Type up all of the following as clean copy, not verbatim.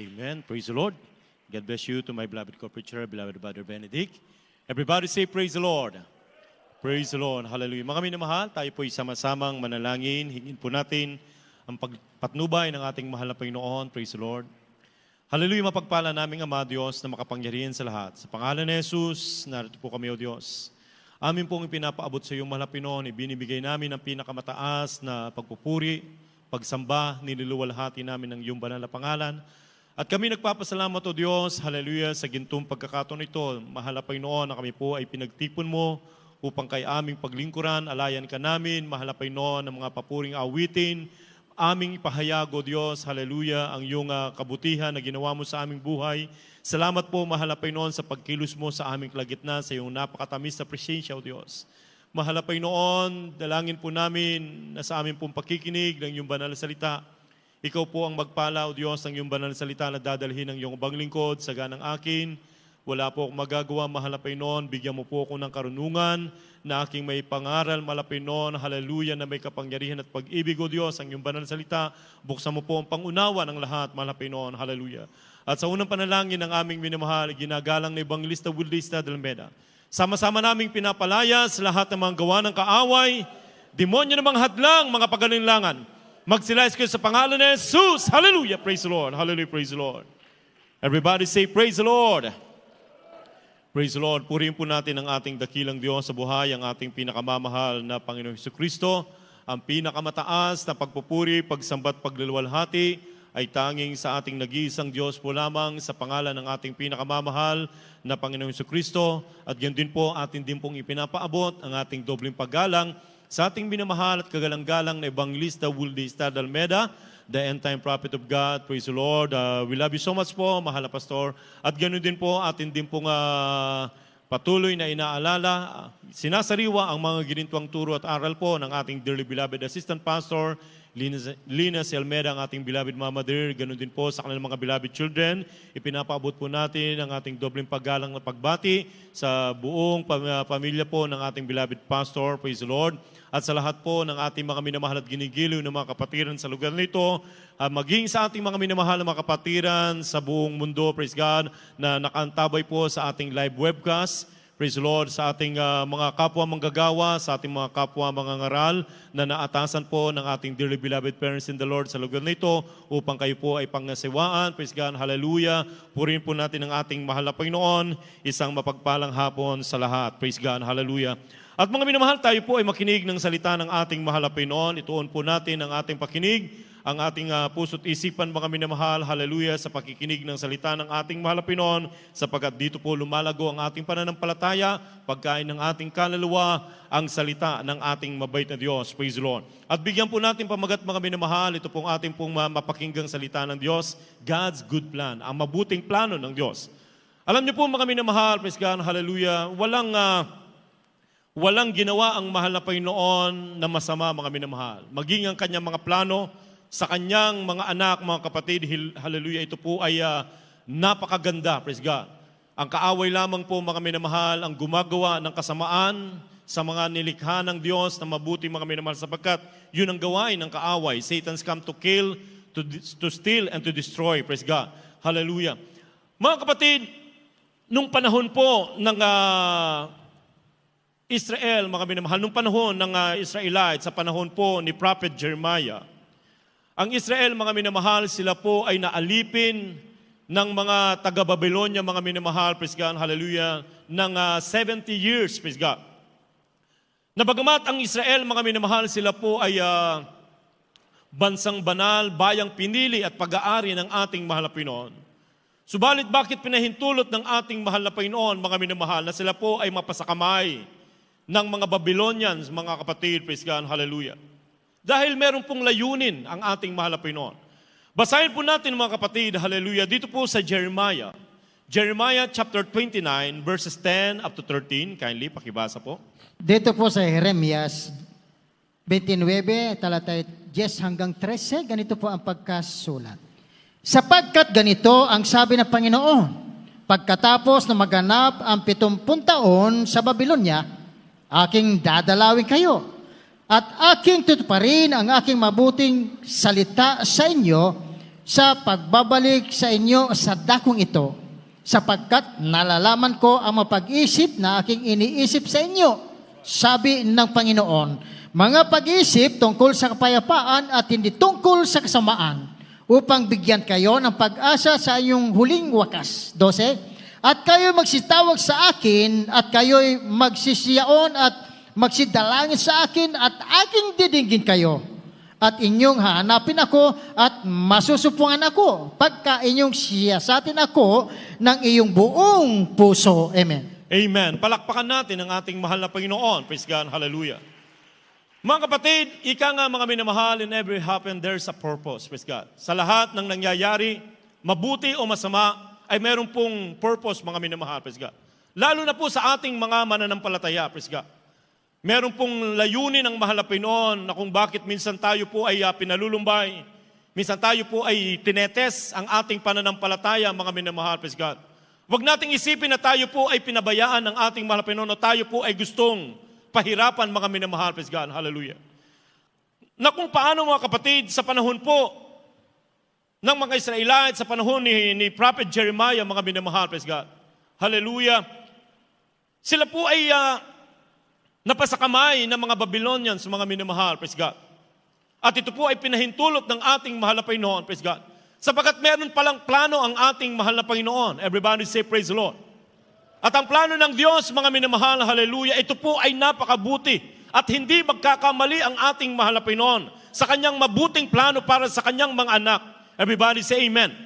Amen. Praise the Lord. God bless you to my beloved co-preacher, beloved Brother Benedict. Everybody say, praise the Lord. Praise the Lord. Hallelujah. Mga minamahal, tayo po'y sama-samang manalangin. Hingin po natin ang pagpatnubay ng ating mahal na Panginoon. Praise the Lord. Hallelujah. Mapagpala naming Ama Diyos na makapangyarihan sa lahat. Sa pangalan ni Jesus, narito po kami, O Diyos. Amin pong ipinapaabot sa iyong mahal na Panginoon. Ibinibigay namin ang pinakamataas na pagpupuri, pagsamba, niluluwalhati namin ang iyong banal na pangalan. At kami nagpapasalamat, O Diyos, hallelujah, sa gintong pagkakataon ito. Mahal na Panginoon, na kami po ay pinagtipon mo upang kay aming paglingkuran, alayan ka namin, mahal na Panginoon, ng mga papuring awitin, aming ipahayag, O Diyos, hallelujah, ang iyong kabutihan na ginawa mo sa aming buhay. Salamat po, mahal na Panginoon, sa pagkilos mo sa aming kalagitnaan, sa iyong napakatamis na presensya, O Diyos. Mahal na Panginoon, dalangin po namin na sa aming pong pakikinig ng iyong banal na salita. Ikaw po ang magpala, O Diyos, ng iyong banal na salita na dadalhin ng iyong ubang lingkod sa ganang akin. Wala po akong magagawa, mahal na Panginoon. Bigyan mo po ako ng karunungan na aking may pangaral, mahal na Panginoon. Hallelujah, na may kapangyarihan at pag-ibig, O Diyos, ang iyong banal na salita. Buksan mo po ang pangunawa ng lahat, mahal na Panginoon. Hallelujah. At sa unang panalangin ng aming minamahal, ginagalang na Evangelista Wildista Dalmeda. Sama-sama naming pinapalayas lahat ng mga gawa ng kaaway, demonyo ng mga hadlang, mga pagalinlangan. Magsilayas kayo sa pangalan ni Jesus. Hallelujah. Praise the Lord. Hallelujah. Praise the Lord. Everybody say, praise the Lord. Praise the Lord. Purihin po natin ang ating dakilang Diyos sa buhay, ang ating pinakamamahal na Panginoong Jesucristo. Ang pinakamataas na pagpupuri, pagsambat, pagluluwalhati ay tanging sa ating nag-iisang Diyos po lamang sa pangalan ng ating pinakamamahal na Panginoong Jesucristo. At yun din po, atin din pong ipinapaabot ang ating dobling paggalang sa ating minamahal at kagalang-galang na Evangelista Wildista Dalmeda, the end-time prophet of God. Praise the Lord. We love you so much po, mahal na pastor. At ganoon din po, atin din pong patuloy na inaalala, sinasariwa ang mga ginintwang turo at aral po ng ating dearly beloved assistant pastor, Lina Almeida, ang ating beloved mama dear. Ganoon din po sa kanilang mga beloved children. Ipinapaabot po natin ang ating dobleng paggalang na pagbati sa buong pamilya po ng ating beloved pastor. Praise the Lord. At sa lahat po ng ating mga minamahal at ginigiliw ng mga kapatiran sa lugar nito, maging sa ating mga minamahal na mga kapatiran sa buong mundo, praise God, na nakaantabay po sa ating live webcast. Praise the Lord, sa ating mga kapwa manggagawa, sa ating mga kapwa mangangaral na naatasan po ng ating dearly beloved parents in the Lord sa lugar nito upang kayo po ay pangasiwaan. Praise God, hallelujah. Purihin po natin ang ating mahal na Panginoon. Isang mapagpalang hapon sa lahat. Praise God, hallelujah. At mga minamahal, tayo po ay makinig ng salita ng ating mahal na Panginoon. Ituon po natin ang ating pakinig, ang ating puso't isipan, mga minamahal, hallelujah, sa pakikinig ng salita ng ating mahal na Panginoon, sapagkat dito po lumalago ang ating pananampalataya, pagkain ng ating kaluluwa, ang salita ng ating mabait na Diyos. Praise the Lord. At bigyan po natin pamagat, mga minamahal, ito pong ating pong mapakinggang salita ng Diyos, God's good plan, ang mabuting plano ng Diyos. Alam niyo po, mga minamahal, praise God, hallelujah, walang ginawa ang mahal na Panginoon na masama, mga minamahal. Maging ang kanyang mga plano sa kanyang mga anak, mga kapatid, hallelujah, ito po ay napakaganda, praise God. Ang kaaway lamang po, mga minamahal, ang gumagawa ng kasamaan sa mga nilikha ng Diyos na mabuti, mga minamahal, sapagkat yun ang gawain ng kaaway. Satan's come to kill, to steal, and to destroy, praise God. Hallelujah. Mga kapatid, nung panahon po ng Israel, mga minamahal, nung panahon ng Israelites, sa panahon po ni Prophet Jeremiah, ang Israel, mga minamahal, sila po ay naalipin ng mga taga-Babylonia, mga minamahal, praise God, hallelujah, ng 70 years, praise God. Na bagamat ang Israel, mga minamahal, sila po ay bansang banal, bayang pinili at pag-aari ng ating mahal na Panginoon. Subalit bakit pinahintulot ng ating mahal na Panginoon, mga minamahal, na sila po ay mapasakamay ng mga Babylonians, mga kapatid, praise God, hallelujah. Dahil meron pong layunin ang ating mahal na Panginoon. Basahin po natin, mga kapatid, hallelujah, dito po sa Jeremiah. Jeremiah chapter 29, verses 10 up to 13. Kindly, pakibasa po. Dito po sa Jeremias 29, talatay 10 hanggang 13, ganito po ang pagkasulat. Sapagkat ganito ang sabi ng Panginoon, pagkatapos na maganap ang 70 taon sa Babylonia, aking dadalawin kayo at aking tutuparin ang aking mabuting salita sa inyo sa pagbabalik sa inyo sa dakong ito, sapagkat nalalaman ko ang mapag-isip na aking iniisip sa inyo, sabi ng Panginoon, mga pag-isip tungkol sa kapayapaan at hindi tungkol sa kasamaan, upang bigyan kayo ng pag-asa sa inyong huling wakas. 12, at kayo magsitawag sa akin, at kayo'y magsisiyaon at magsidalangin sa akin, at aking didinggin kayo. At inyong hahanapin ako at masusupungan ako pagka inyong siyasatin ako ng iyong buong puso. Amen. Amen. Palakpakan natin ang ating mahal na Panginoon. Praise God. Hallelujah. Mga kapatid, ika nga mga minamahal, in every happen, there's a purpose. Praise God. Sa lahat ng nangyayari, mabuti o masama, ay meron pong purpose, mga minamahal. Praise God. Lalo na po sa ating mga mananampalataya. Praise God. Meron pong layunin ng mahal na Panginoon na kung bakit minsan tayo po ay pinalulumbay, minsan tayo po ay tinetes ang ating pananampalataya, mga minamahal, praise God. Huwag nating isipin na tayo po ay pinabayaan ng ating mahal na Panginoon o tayo po ay gustong pahirapan, mga minamahal, praise God, hallelujah. Na kung paano, mga kapatid, sa panahon po ng mga Israelite, sa panahon ni Prophet Jeremiah, mga minamahal, praise God, hallelujah, sila po ay napasakamay ng mga Babylonians, mga minamahal, praise God. At ito po ay pinahintulot ng ating mahal na Panginoon, praise God. Sapagkat meron palang plano ang ating mahal na Panginoon. Everybody say, praise the Lord. At ang plano ng Diyos, mga minamahal, hallelujah, ito po ay napakabuti. At hindi magkakamali ang ating mahal na Panginoon sa kanyang mabuting plano para sa kanyang mga anak. Everybody say, amen.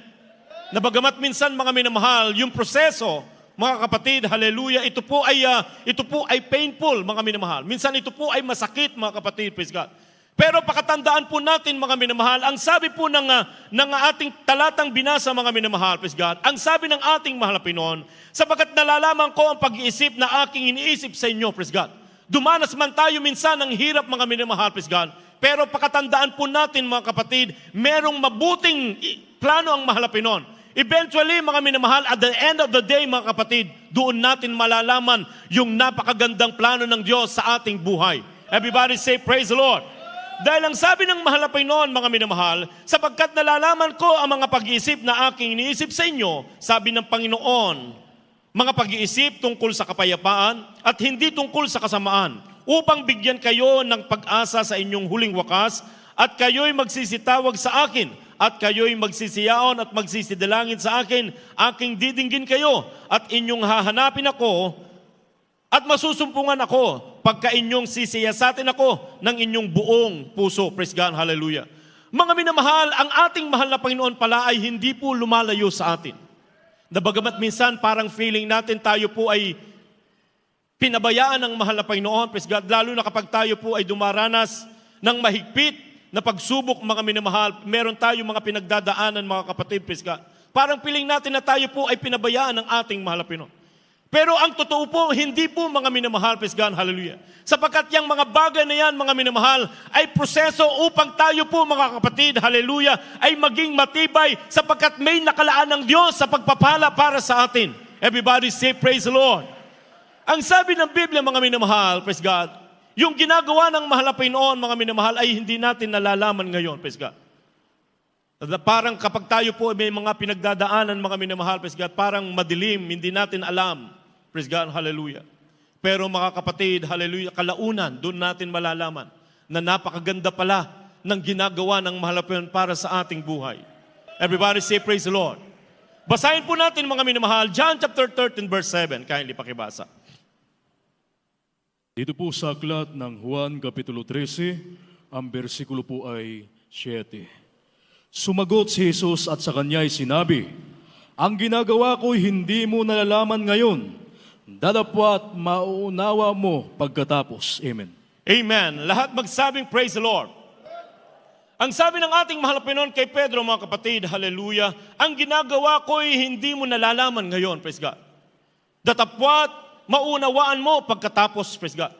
Na bagamat minsan, mga minamahal, yung proseso, mga kapatid, hallelujah, ito po ay painful, mga minamahal. Minsan ito po ay masakit, mga kapatid, praise God. Pero pakatandaan po natin, mga minamahal, ang sabi po ng ating talatang binasa, mga minamahal, praise God, ang sabi ng ating mahal na Panginoon, sapagkat nalalaman ko ang pag-iisip na aking iniisip sa inyo, praise God. Dumanas man tayo minsan ng hirap, mga minamahal, praise God. Pero pakatandaan po natin, mga kapatid, merong mabuting plano ang mahal na Panginoon. Eventually, mga minamahal, at the end of the day, mga kapatid, doon natin malalaman yung napakagandang plano ng Diyos sa ating buhay. Everybody say, praise the Lord. Dahil ang sabi ng mahal na Panginoon, mga minamahal, sapagkat nalalaman ko ang mga pag-iisip na aking iniisip sa inyo, sabi ng Panginoon, mga pag-iisip tungkol sa kapayapaan at hindi tungkol sa kasamaan, upang bigyan kayo ng pag-asa sa inyong huling wakas, at kayo'y magsisitawag sa akin, at kayo'y magsisiyaon at magsisidalangin sa akin, aking didinggin kayo, at inyong hahanapin ako, at masusumpungan ako, pagka inyong sisiyasatin ako ng inyong buong puso. Praise God, hallelujah. Mga minamahal, ang ating mahal na Panginoon pala ay hindi po lumalayo sa atin. Na bagamat minsan parang feeling natin tayo po ay pinabayaan ng mahal na Panginoon, praise God, lalo na kapag tayo po ay dumaranas ng mahigpit na pagsubok, mga minamahal, meron tayo mga pinagdadaanan, mga kapatid, praise God. Parang piling natin na tayo po ay pinabayaan ng ating mahal na Panginoon. Pero ang totoo po, hindi po, mga minamahal, praise God, hallelujah. Sapagkat yung mga bagay na yan, mga minamahal, ay proseso upang tayo po, mga kapatid, hallelujah, ay maging matibay sapagkat may nakalaan ng Diyos sa pagpapala para sa atin. Everybody say, praise the Lord. Ang sabi ng Biblia, mga minamahal, praise God, yung ginagawa ng mahal na Panginoon, mga minamahal, ay hindi natin nalalaman ngayon, praise God. Parang kapag tayo po may mga pinagdadaanan, mga minamahal, praise God, parang madilim, hindi natin alam, praise God, hallelujah. Pero mga kapatid, hallelujah, kalaunan, doon natin malalaman na napakaganda pala ng ginagawa ng mahal na Panginoon para sa ating buhay. Everybody say, praise the Lord. Basahin po natin, mga minamahal, John chapter 13, verse 7. Kindly pakibasa. Dito po sa aklat ng Juan Kapitulo 13, ang bersikulo po ay 7. Sumagot si Jesus at sa kanya ay sinabi, ang ginagawa ko'y hindi mo nalalaman ngayon, dadapwat mauunawa mo pagkatapos. Amen. Amen. Lahat magsabing praise the Lord. Ang sabi ng ating mahal na Panginoon kay Pedro, mga kapatid, hallelujah, ang ginagawa ko'y hindi mo nalalaman ngayon, praise God. Datapwat maunawaan mo pagkatapos, praise God.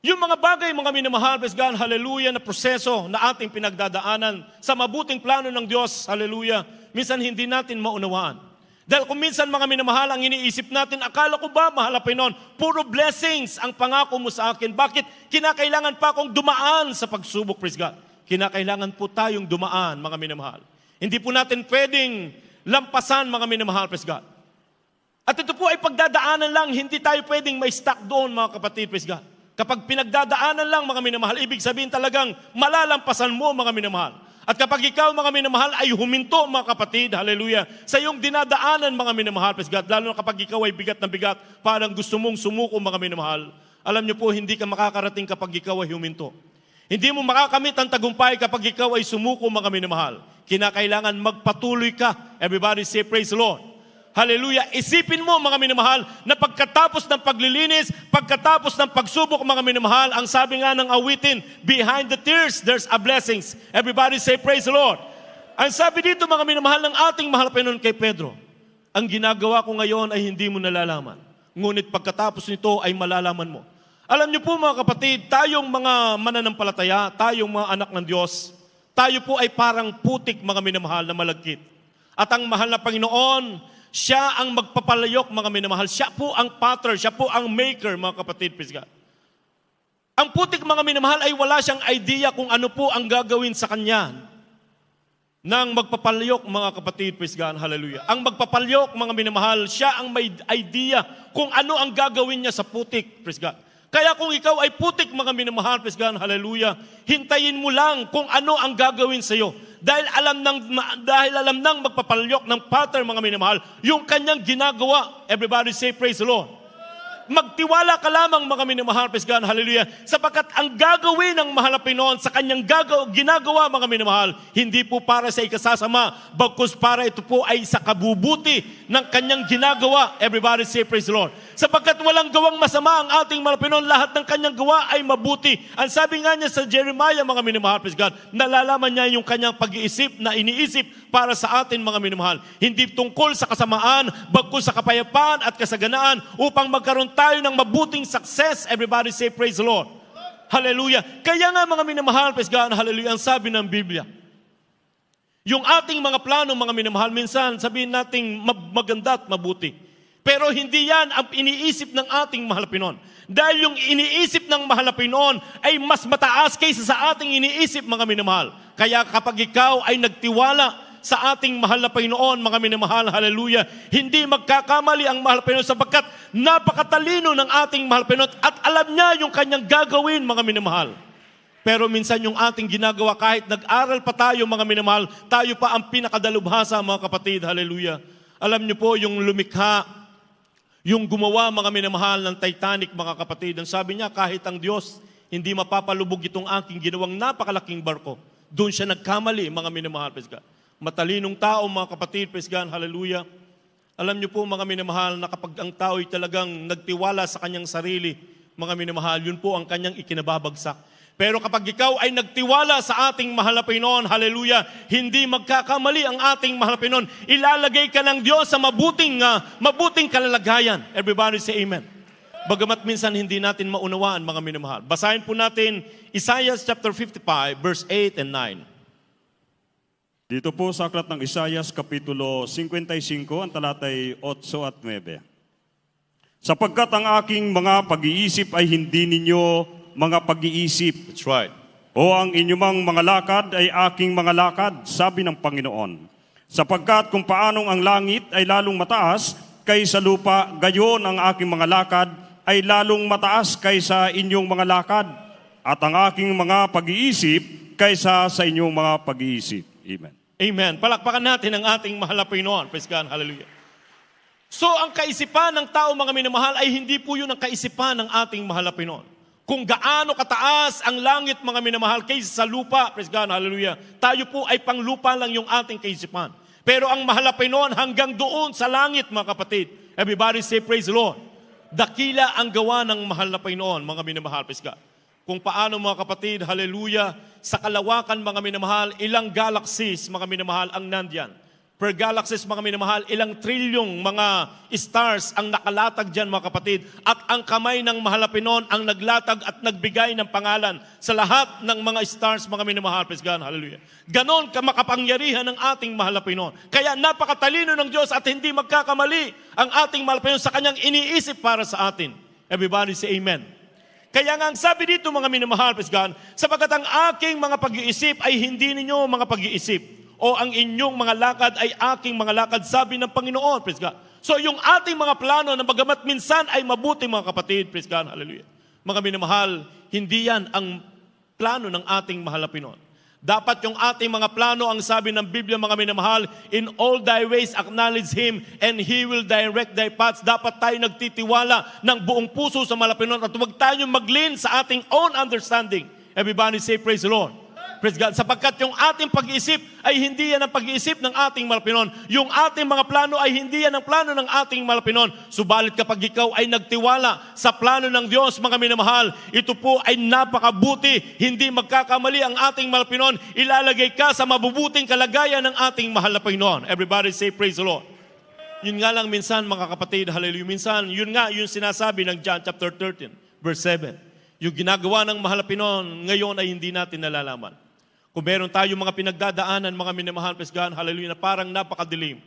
Yung mga bagay, mga minamahal, praise God, hallelujah, na proseso na ating pinagdadaanan sa mabuting plano ng Diyos, hallelujah, minsan hindi natin maunawaan. Dahil kung minsan, mga minamahal, ang iniisip natin, akala ko ba, mahal na Panginoon, puro blessings ang pangako mo sa akin. Bakit kinakailangan pa akong dumaan sa pagsubok, praise God? Kinakailangan po tayong dumaan, mga minamahal. Hindi po natin pwedeng lampasan, mga minamahal, praise God. At ito po ay pagdadaanan lang, hindi tayo pwedeng may stuck doon, mga kapatid, praise God. Kapag pinagdadaanan lang, mga minamahal, ibig sabihin talagang malalampasan mo, mga minamahal. At kapag ikaw, mga minamahal, ay huminto, mga kapatid, hallelujah, sa iyong dinadaanan, mga minamahal, praise God, lalo na kapag ikaw ay bigat na bigat, parang gusto mong sumuko, mga minamahal, alam niyo po, hindi ka makakarating kapag ikaw ay huminto. Hindi mo makakamit ang tagumpay kapag ikaw ay sumuko, mga minamahal. Kinakailangan magpatuloy ka. Everybody say praise the Lord. Hallelujah. Isipin mo, mga minamahal, na pagkatapos ng paglilinis, pagkatapos ng pagsubok, mga minamahal, ang sabi nga ng awitin, behind the tears, there's a blessings. Everybody say praise the Lord. Ang sabi dito, mga minamahal, ng ating mahal na Panginoon kay Pedro, ang ginagawa ko ngayon ay hindi mo nalalaman. Ngunit pagkatapos nito ay malalaman mo. Alam niyo po, mga kapatid, tayong mga mananampalataya, tayong mga anak ng Diyos, tayo po ay parang putik, mga minamahal, na malagkit. At ang mahal na Panginoon, siya ang magpapalayok, mga minamahal. Siya po ang potter, siya po ang maker, mga kapatid, praise God. Ang putik, mga minamahal, ay wala siyang idea kung ano po ang gagawin sa kanya nang magpapalayok, mga kapatid, praise God, hallelujah. Ang magpapalayok, mga minamahal, siya ang may idea kung ano ang gagawin niya sa putik, praise God. Kaya kung ikaw ay putik, mga minamahal, praise God, hallelujah, hintayin mo lang kung ano ang gagawin sa iyo. Dahil alam nang magpapalyok ng pattern, mga minamahal, yung kanyang ginagawa. Everybody say praise the Lord. Magtiwala ka lamang, mga minamahal, praise God, hallelujah, sapagkat ang gagawin ng mahal na Panginoon sa kanyang ginagawa, mga minamahal, hindi po para sa ikasasama, bagkus para ito po ay sa kabubuti ng kanyang ginagawa. Everybody say praise the Lord. Sapagkat walang gawang masama ang ating mahal na Panginoon, lahat ng kanyang gawa ay mabuti. Ang sabi nga niya sa Jeremiah, mga minamahal, praise God, nalalaman niya yung kanyang pag-iisip na iniisip para sa atin, mga minamahal. Hindi tungkol sa kasamaan, bagkus sa kapayapaan at kasaganaan upang magkaroon tayo ng mabuting success. Everybody say praise the Lord. Hallelujah. Kaya nga, mga minamahal, praise God, hallelujah, ang sabi ng Biblia, yung ating mga plano, mga minamahal, minsan sabihin nating maganda at mabuti. Pero hindi yan ang iniisip ng ating mahal na Panginoon. Dahil yung iniisip ng mahal na Panginoon ay mas mataas kaysa sa ating iniisip, mga minamahal. Kaya kapag ikaw ay nagtiwala sa ating mahal na Panginoon, mga minamahal, hallelujah, hindi magkakamali ang mahal na Panginoon sapagkat napakatalino ng ating mahal na Panginoon at alam niya yung kanyang gagawin, mga minamahal. Pero minsan yung ating ginagawa, kahit nag-aral pa tayo, mga minamahal, tayo pa ang pinakadalubhasa, mga kapatid, hallelujah. Alam niyo po yung lumikha, yung gumawa, mga minamahal, ng Titanic, mga kapatid, ang sabi niya, kahit ang Diyos, hindi mapapalubog itong aking ginawang napakalaking barko. Doon siya nagkamali, mga minamahal, praise God. Matalinong tao, mga kapatid, praise God, hallelujah. Alam niyo po, mga minamahal, na kapag ang tao ay talagang nagtiwala sa kanyang sarili, mga minamahal, yun po ang kanyang ikinababagsak. Pero kapag ikaw ay nagtiwala sa ating mahal na Panginoon, hallelujah, hindi magkakamali ang ating mahal na Panginoon. Ilalagay ka ng Diyos sa mabuting kalalagayan. Everybody say amen. Bagamat minsan hindi natin maunawaan, mga minamahal. Basahin po natin Isaiah chapter 55, verse 8 and 9. Dito po sa aklat ng Isaias, Kapitulo 55, ang talatay 8 at 9. Sapagkat ang aking mga pag-iisip ay hindi ninyo mga pag-iisip. That's right. O ang inyong mga lakad ay aking mga lakad, sabi ng Panginoon. Sapagkat kung paanong ang langit ay lalong mataas kaysa lupa, gayon ang aking mga lakad ay lalong mataas kaysa inyong mga lakad, at ang aking mga pag-iisip kaysa sa inyong mga pag-iisip. Amen. Amen. Palakpakan natin ang ating mahal na Panginoon. Praise God. Hallelujah. So, ang kaisipan ng tao, mga minamahal, ay hindi po yun ang kaisipan ng ating mahal na Panginoon. Kung gaano kataas ang langit, mga minamahal, kaysa sa lupa, praise God, hallelujah, tayo po ay panglupa lang yung ating kaisipan. Pero ang mahal na Panginoon hanggang doon sa langit, mga kapatid. Everybody say praise the Lord. Dakila ang gawa ng mahal na Panginoon, mga minamahal, praise God. Kung paano, mga kapatid, hallelujah, sa kalawakan, mga minamahal, ilang galaxies, mga minamahal, ang nandyan. Per galaxies, mga minamahal, ilang trilyong mga stars ang nakalatag dyan, mga kapatid. At ang kamay ng mahal na Panginoon ang naglatag at nagbigay ng pangalan sa lahat ng mga stars, mga minamahal. Praise God, hallelujah. Ganon makapangyarihan ng ating mahal na Panginoon. Kaya napakatalino ng Diyos at hindi magkakamali ang ating mahal na Panginoon sa kanyang iniisip para sa atin. Everybody say amen. Kaya nga ang sabi dito, mga minamahal, praise God, sapagkat ang aking mga pag-iisip ay hindi ninyo mga pag-iisip. o ang inyong mga lakad ay aking mga lakad, sabi ng Panginoon. Praise God. So yung ating mga plano na bagamat minsan ay mabuti mga kapatid, praise God, hallelujah. Mga minamahal, hindi yan ang plano ng ating mahal na Pinoon. Dapat yung ating mga plano, ang sabi ng Biblia mga minamahal, in all thy ways acknowledge Him and He will direct thy paths. Dapat tayo nagtitiwala ng buong puso sa mahal na Pinoon at huwag tayo maglin sa ating own understanding. Everybody say praise the Lord. Praise God. Sapagkat yung ating pag-iisip ay hindi yan ang pag-iisip ng ating mahal na Pinoon. Yung ating mga plano ay hindi yan ang plano ng ating mahal na Pinoon. Subalit kapag ikaw ay nagtiwala sa plano ng Diyos, mga minamahal, ito po ay napakabuti. Hindi magkakamali ang ating mahal na Pinoon. Ilalagay ka sa mabubuting kalagayan ng ating mahal na Pinoon. Everybody say praise the Lord. Yun nga lang minsan mga kapatid, hallelujah. Minsan, yun nga yung sinasabi ng John chapter 13, verse 7. Yung ginagawa ng mahal na Pinoon, ngayon ay hindi natin nalalaman. Kung meron tayong mga pinagdadaanan, mga minamahal, praise God, hallelujah, na parang napakadilim.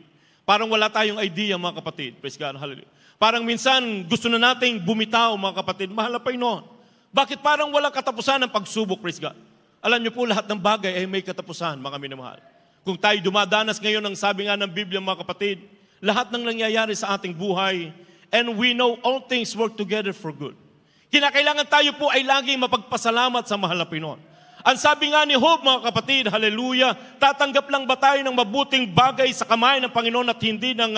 Parang wala tayong idea, mga kapatid, praise God, hallelujah. Parang minsan gusto na nating bumitaw, mga kapatid, mahal na Panginoon. Bakit parang wala katapusan ng pagsubok, praise God? Alam niyo po, lahat ng bagay ay may katapusan, mga minamahal. Kung tayo dumadanas ngayon, ang sabi nga ng Biblia, mga kapatid, lahat ng nangyayari sa ating buhay, and we know all things work together for good. Kinakailangan tayo po ay laging mapagpasalamat sa mahal na Panginoon. Ang sabi nga ni Job, mga kapatid, hallelujah, tatanggap lang ba tayo ng mabuting bagay sa kamay ng Panginoon at hindi ng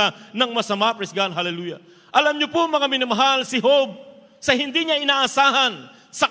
masama, praise God, hallelujah. Alam niyo po, mga minamahal, si Job, sa hindi niya inaasahan, sa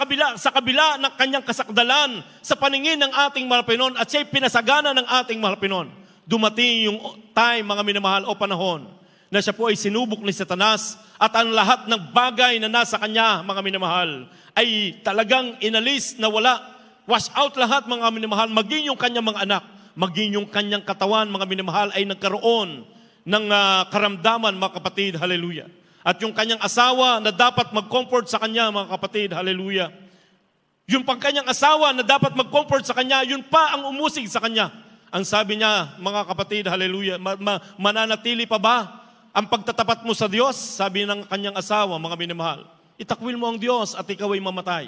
kabila ng kanyang kasakdalan, sa paningin ng ating mahal na Panginoon, at siya'y pinasagana ng ating mahal na Panginoon, dumating yung time, mga minamahal, o panahon, na siya po ay sinubok ni Satanas, at ang lahat ng bagay na nasa kanya, mga minamahal, ay talagang inalis na wala. Wash out lahat, mga minamahal, maging yung kanyang mga anak, maging yung kanyang katawan, mga minamahal, ay nagkaroon ng karamdaman, mga kapatid, hallelujah. At yung kanyang asawa na dapat mag-comfort sa kanya, mga kapatid, hallelujah. Yung pagkanyang asawa na dapat mag-comfort sa kanya, yun pa ang umusig sa kanya. Ang sabi niya, mga kapatid, hallelujah, mananatili pa ba ang pagtatapat mo sa Diyos? Sabi ng kanyang asawa, mga minamahal, itakwil mo ang Diyos at ikaw ay mamatay.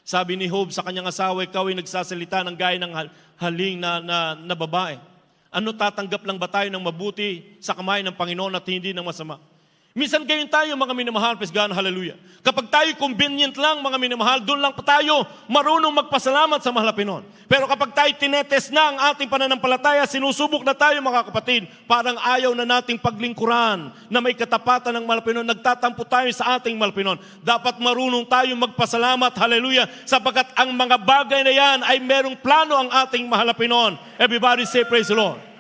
Sabi ni Job sa kanyang asawa, ikaw ay nagsasalita ng gaya ng haling na babae. Ano, tatanggap lang ba tayo ng mabuti sa kamay ng Panginoon at hindi ng masama? Minsan gayon tayo, mga minamahal, praise God, hallelujah. Kapag tayo convenient lang, mga minamahal, doon lang pa tayo marunong magpasalamat sa mahal na Panginoon. Pero kapag tayo tinetest na ang ating pananampalataya, sinusubok na tayo, mga kapatid, parang ayaw na nating paglingkuran na may katapatan ng mahal na Panginoon, nagtatampo tayo sa ating mahal na Panginoon. Dapat marunong tayo magpasalamat, hallelujah, sapagkat ang mga bagay na yan ay merong plano ang ating mahal na Panginoon. Everybody say praise the Lord.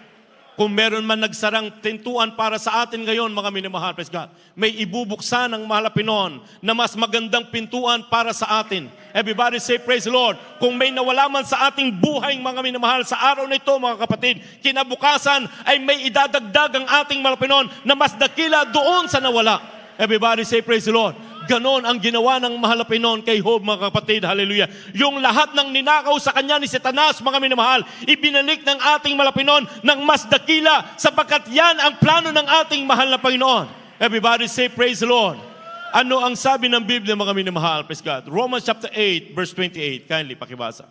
Kung meron man nagsarang pintuan para sa atin ngayon, mga minamahal, praise God, may ibubuksan ng mahal na Panginoon na mas magandang pintuan para sa atin. Everybody say praise the Lord. Kung may nawala man sa ating buhay, mga minamahal, sa araw na ito, mga kapatid, kinabukasan ay may idadagdag ang ating mahal na Panginoon na mas dakila doon sa nawala. Everybody say praise the Lord. Ganon ang ginawa ng mahal na Panginoon kay Job, mga kapatid, hallelujah. Yung lahat ng ninakaw sa kanya ni Satanas, mga minamahal, ibinalik ng ating mahal na Panginoon ng mas dakila, sapagkat yan ang plano ng ating mahal na Panginoon. Everybody say praise the Lord. Ano ang sabi ng Biblia, mga minamahal? Praise God. Romans chapter 8, verse 28. Kindly, pakibasa.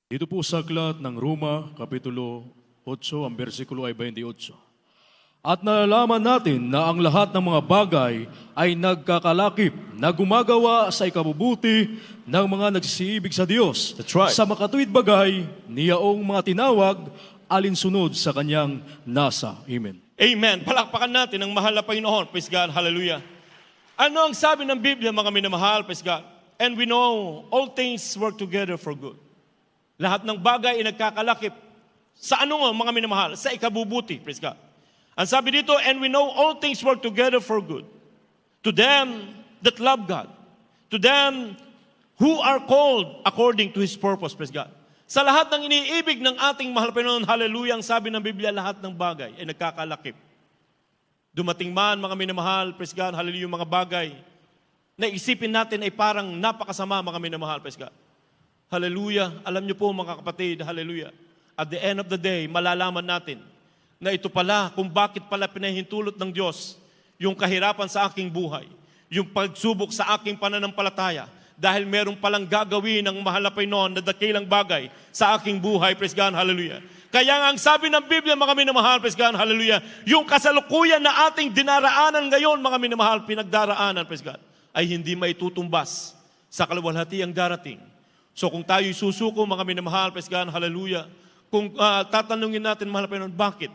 Dito po sa aklat ng Roma, Kapitulo 8, ang versikulo ay 28. At nalalaman natin na ang lahat ng mga bagay ay nagkakalakip na gumagawa sa ikabubuti ng mga nagsisiibig sa Diyos. That's right. Sa makatuwid bagay, niyaong mga tinawag, alinsunod sa kanyang nasa. Amen. Amen. Palakpakan natin ang mahal na Panginoon. Praise God. Hallelujah. Ano ang sabi ng Biblia, mga minamahal? Praise God. And we know all things work together for good. Lahat ng bagay ay nagkakalakip. Sa ano nga, mga minamahal? Sa ikabubuti. Praise God. Ang sabi dito, and we know all things work together for good. To them that love God. To them who are called according to His purpose. Praise God. Sa lahat ng iniibig ng ating mahal Panginoon, hallelujah, ang sabi ng Biblia, lahat ng bagay ay nagkakalakip. Dumating man, mga minamahal, praise God, hallelujah, yung mga bagay na isipin natin ay parang napakasama, mga minamahal, praise God. Hallelujah. Alam niyo po, mga kapatid, hallelujah. At the end of the day, malalaman natin na ito pala, kung bakit pala pinahintulot ng Diyos yung kahirapan sa aking buhay, yung pagsubok sa aking pananampalataya, dahil meron palang gagawin ng mahal na Panginoon na dakilang bagay sa aking buhay. Praise God, hallelujah. Kaya nga ang sabi ng Biblia, mga minamahal, praise God, hallelujah, yung kasalukuyan na ating dinaraanan ngayon, mga minamahal, pinagdaraanan, praise God, ay hindi maitutumbas sa kaluwalhatiang darating. So kung tayo'y susuko, mga minamahal, praise God, hallelujah, kung tatanungin natin, mahal na Panginoon, bakit?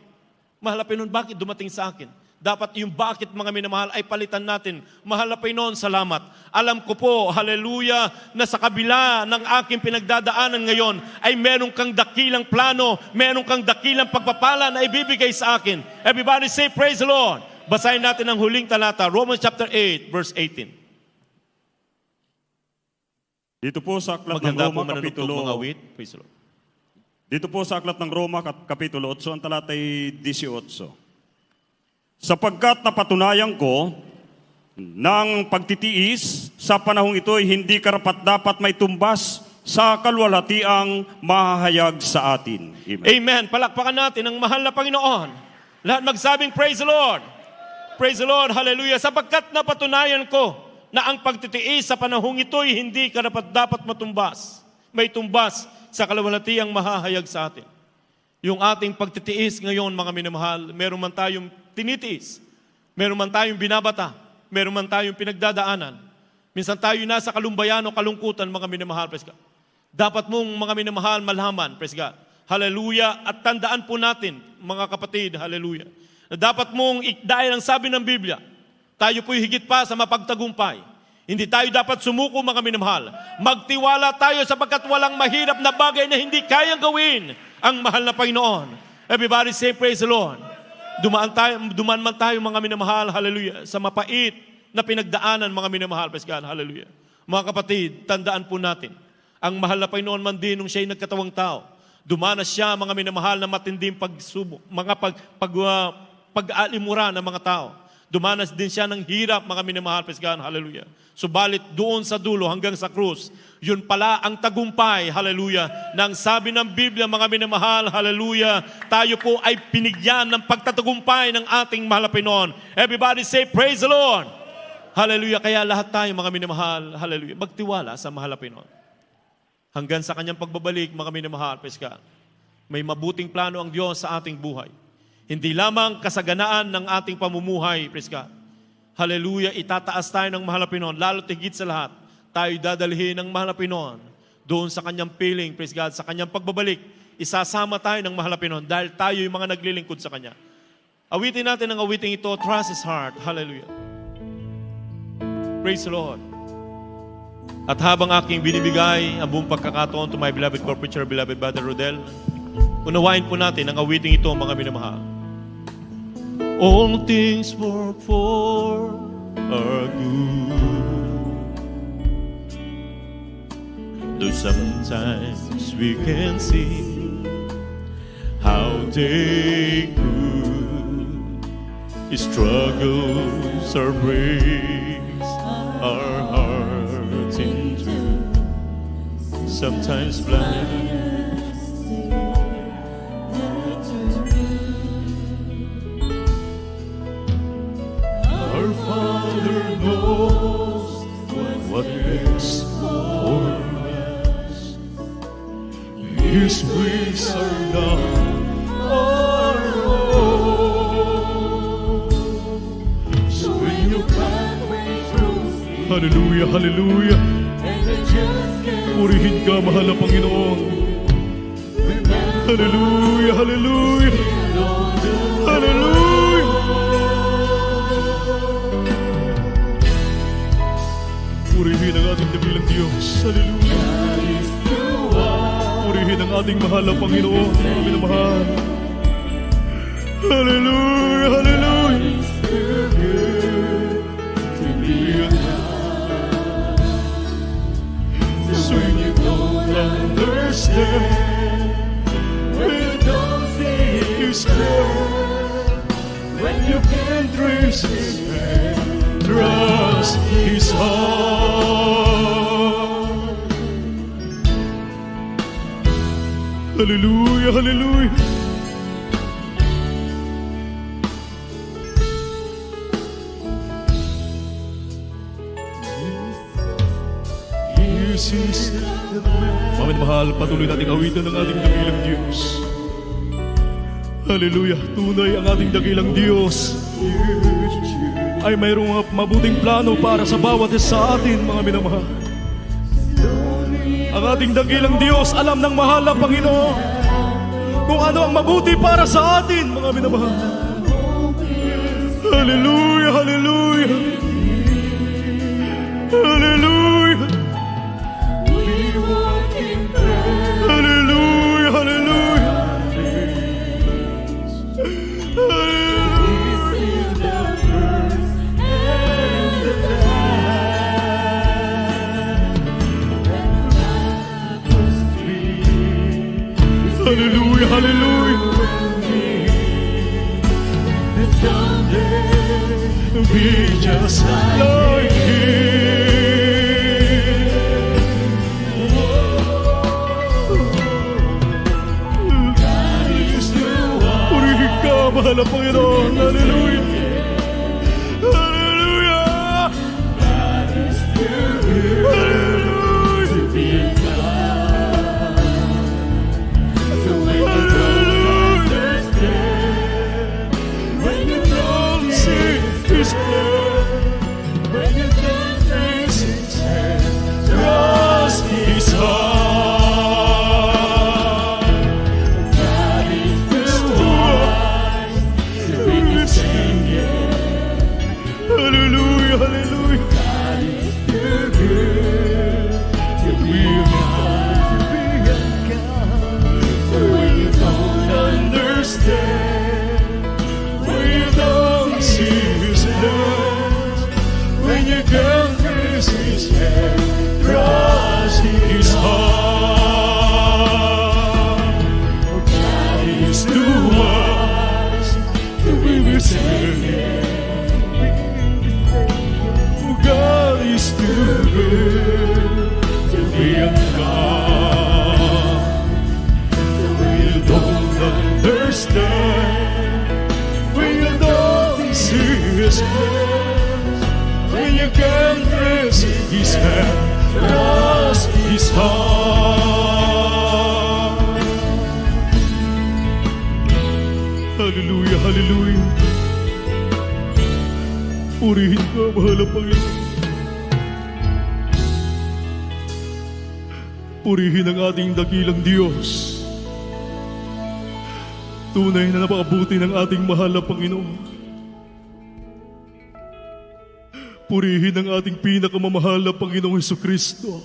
Mahal na Panginoon, bakit dumating sa akin? Dapat yung bakit, mga minamahal, ay palitan natin. Mahal na Panginoon, salamat. Alam ko po, hallelujah, na sa kabila ng aking pinagdadaanan ngayon, ay meron kang dakilang plano, meron kang dakilang pagpapala na ibibigay sa akin. Everybody say, praise the Lord. Basahin natin ang huling talata, Romans chapter 8, verse 18. Dito po sa aklat ng Maganda po Roma, manunugtog Kapitulo mga awit. Praise the Lord. Dito po sa aklat ng Roma, Kapitulo 8, ang talatay 18. Sapagkat napatunayan ko ng pagtitiis sa panahong ito ay hindi karapat-dapat may tumbas sa kalwalhatiang mahahayag sa atin. Amen. Amen. Palakpakan natin ang mahal na Panginoon. Lahat magsabing, praise the Lord. Praise the Lord. Hallelujah. Sapagkat napatunayan ko na ang pagtitiis sa panahong ito ay hindi karapat-dapat matumbas. May tumbas sa kalwalhatiang mahahayag sa atin. Yung ating pagtitiis ngayon, mga minamahal, meron man tayong tinitiis, meron man tayong binabata, meron man tayong pinagdadaanan. Minsan tayo nasa kalumbayan o kalungkutan, mga minamahal, praise God. Dapat mong, mga minamahal, malaman, praise God. Hallelujah. At tandaan po natin, mga kapatid, hallelujah, na dapat mong, dahil ang sabi ng Biblia, tayo po'y higit pa sa mapagtagumpay. Hindi tayo dapat sumuko, mga minamahal. Magtiwala tayo sapagkat walang mahirap na bagay na hindi kayang gawin ang mahal na Panginoon. Everybody say, praise the Lord. Dumaan man tayo, mga minamahal, hallelujah, sa mapait na pinagdaanan, mga minamahal, praise God, hallelujah. Mga kapatid, tandaan po natin, ang mahal na Panginoon man din nung siya'y nagkatawang tao, dumanas siya, mga minamahal, na matinding pagsubok, mga pag-alimura ng mga tao. Dumanas din siya ng hirap, mga minamahal, praise God, hallelujah. Subalit doon sa dulo hanggang sa krus, yun pala ang tagumpay, hallelujah, nang sabi ng Biblia, mga minamahal, hallelujah, tayo po ay pinigyan ng pagtatagumpay ng ating mahal na Panginoon. Everybody say, praise the Lord. Hallelujah. Kaya lahat tayo, mga minamahal, hallelujah, magtiwala sa mahal na Panginoon. Hanggang sa kanyang pagbabalik, mga minamahal, praise God, may mabuting plano ang Diyos sa ating buhay. Hindi lamang kasaganaan ng ating pamumuhay, praise God. Hallelujah, itataas tayo ng mahal na Panginoon. Lalo't higit sa lahat, tayo dadalhin ng mahal na Panginoon doon sa kanyang piling, praise God, sa kanyang pagbabalik. Isasama tayo ng mahal na Panginoon dahil tayo yung mga naglilingkod sa Kanya. Awitin natin ang awiting ito, Trust His Heart. Hallelujah. Praise the Lord. At habang aking binibigay ang buong pagkakataon to my beloved corporate chair, beloved Brother Rodel, unawain po natin ang awiting ito, mga minamahal. All things work for our good. Though sometimes we can see how they could. His struggles are breaks our hearts in two. Sometimes blind. Our Father knows what is for us. His ways are not our own. So when you can't wait through, hallelujah, hallelujah. Purihin ka, mahal na Panginoon. Hallelujah, hallelujah. Hallelujah. Purihin ang ating dakilang Diyos. Hallelujah. Purihin ang ating mahal na Panginoon. Amin na mahal. Hallelujah, hallelujah. So when you don't understand, when you don't see His care, when you can't trace His hand, trust His heart. Hallelujah, hallelujah. Mga mahal, patuloy nating awitan ng ating dakilang Diyos. Hallelujah, tunay ang ating dakilang Diyos ay mayroong mabuting plano para sa bawat isa sa atin, mga minamahal. Ang ating dakilang Diyos alam ng mahal na Panginoon kung ano ang mabuti para sa atin, mga minamahal. Hallelujah, hallelujah. Hallelujah. Hallelujah, hallelujah. Hallelujah, hallelujah. Be just like Purihin ka, mahal na Panginoon. Hallelujah. Hallelujah. Hallelujah, hallelujah. When you don't understand, when you don't see His love, when you can't trace His hand, trust His heart. God is too wise to be mistaken. God is too good to be undone. When you don't understand, when you don't see His face, when you can't trace His hand, trust His heart. Hallelujah, hallelujah. Purihin ka, mahal na Panginoon. Purihin ang ating dakilang Diyos. Tunay na napakabuti ng ating mahal na Panginoon. Purihin ang ating pinakamamahal na Panginoong Hesukristo.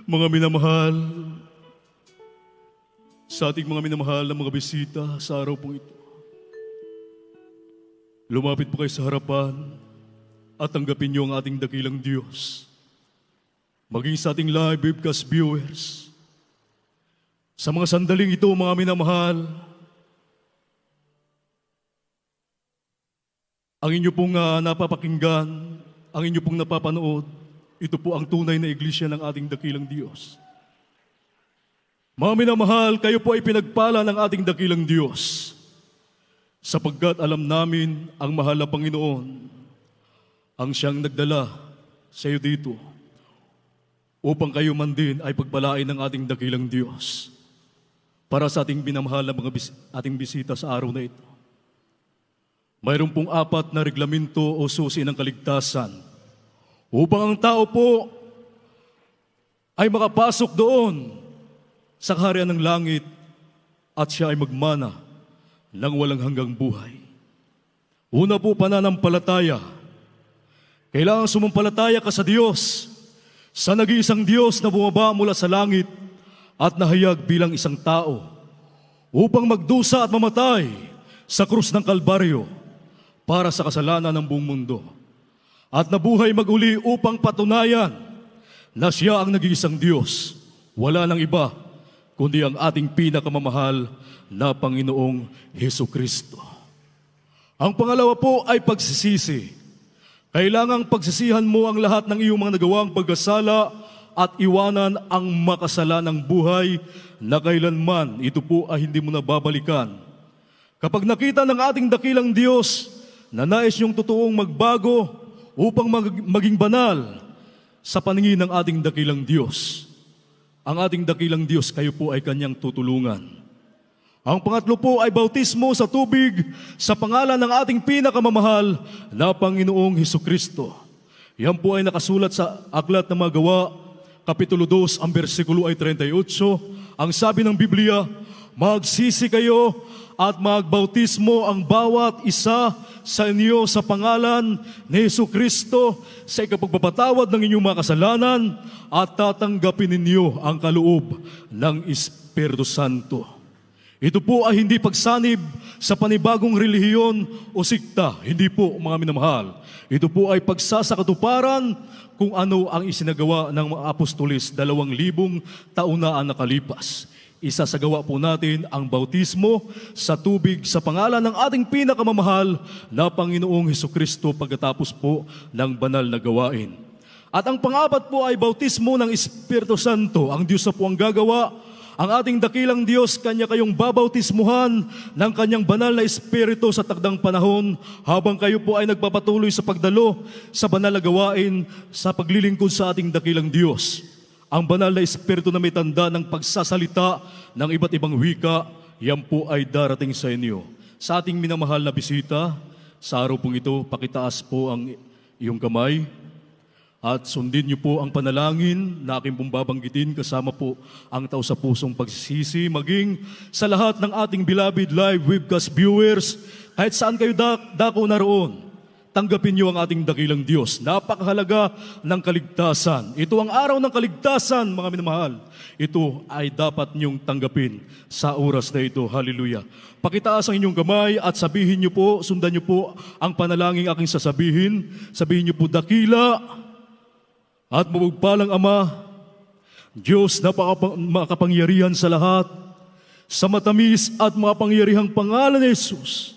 Mga minamahal, sa ating mga minamahal na mga bisita sa araw pong ito, lumapit po kayo sa harapan at tanggapin niyo ang ating dakilang Diyos. Maging sa ating live webcast viewers. Sa mga sandaling ito, mga minamahal, ang inyo pong napapakinggan, ang inyo pong napapanood, ito po ang tunay na iglesia ng ating dakilang Diyos. Mga minamahal, kayo po ay pinagpala ng ating dakilang Diyos. Sapagkat alam namin ang mahal na Panginoon ang siyang nagdala sa iyo dito upang kayo man din ay pagpalain ng ating dakilang Diyos para sa ating minamahal na mga ating bisita sa araw na ito. Mayroon pong 4 na reglamento o susi ng kaligtasan upang ang tao po ay makapasok doon sa kaharian ng langit at siya ay magmana ng walang hanggang buhay. Una po, pananampalataya. Kailangan sumampalataya ka sa Diyos, sa nag-iisang Diyos na bumaba mula sa langit at nahayag bilang isang tao upang magdusa at mamatay sa krus ng Kalbaryo para sa kasalanan ng buong mundo at nabuhay maguli upang patunayan na siya ang nag-iisang Diyos. Wala nang iba kundi ang ating pinakamamahal na Panginoong Hesukristo. Ang pangalawa po ay pagsisisi. Kailangang pagsisihan mo ang lahat ng iyong mga nagawang pagkasala at iwanan ang makasalanang buhay na kailanman ito po ay hindi mo na babalikan. Kapag nakita ng ating dakilang Diyos na nais niyong totoong magbago upang maging banal sa paningin ng ating dakilang Diyos. Ang ating dakilang Diyos, kayo po ay kanyang tutulungan. Ang pangatlo po ay bautismo sa tubig sa pangalan ng ating pinakamamahal na Panginoong Hesukristo. Yan po ay nakasulat sa Aklat ng mga Gawa, Kapitulo 2, ang versikulo ay 38. Ang sabi ng Biblia, magsisi kayo at magbautismo ang bawat isa sa inyo sa pangalan ni Hesukristo sa ikapagpapatawad ng inyong mga kasalanan at tatanggapin ninyo ang kaloob ng Espiritu Santo. Ito po ay hindi pagsanib sa panibagong relihiyon o sikta. Hindi po, mga minamahal. Ito po ay pagsasakatuparan kung ano ang isinagawa ng mga apostolis 2,000 taon na ang nakalipas. Isasagawa po natin ang bautismo sa tubig sa pangalan ng ating pinakamamahal na Panginoong Hesukristo pagkatapos po ng banal na gawain. At ang pang-apat po ay bautismo ng Espiritu Santo. Ang Diyos na po ang gagawa. Ang ating dakilang Diyos, Kanya kayong babautismuhan ng Kanyang banal na Espiritu sa takdang panahon habang kayo po ay nagpapatuloy sa pagdalo sa banal na gawain sa paglilingkod sa ating dakilang Diyos. Ang banal na Espiritu na may tanda ng pagsasalita ng iba't ibang wika, yan po ay darating sa inyo. Sa ating minamahal na bisita, sa araw pong ito, pakitaas po ang iyong kamay. At sundin niyo po ang panalangin na aking pong babanggitin kasama po ang tao sa pusong pagsisisi maging sa lahat ng ating beloved live webcast viewers kahit saan kayo dako naroon. Tanggapin niyo ang ating dakilang Diyos. Napakahalaga ng kaligtasan. Ito ang araw ng kaligtasan, mga minamahal. Ito ay dapat niyong tanggapin sa oras na ito. Hallelujah. Pakitaas ang inyong kamay at sabihin niyo po, sundan niyo po ang panalangin aking sasabihin. Sabihin niyo po, dakila at mapagpalang Ama, Diyos na makapangyarihan sa lahat, sa matamis at makapangyarihang pangalan ni Jesus,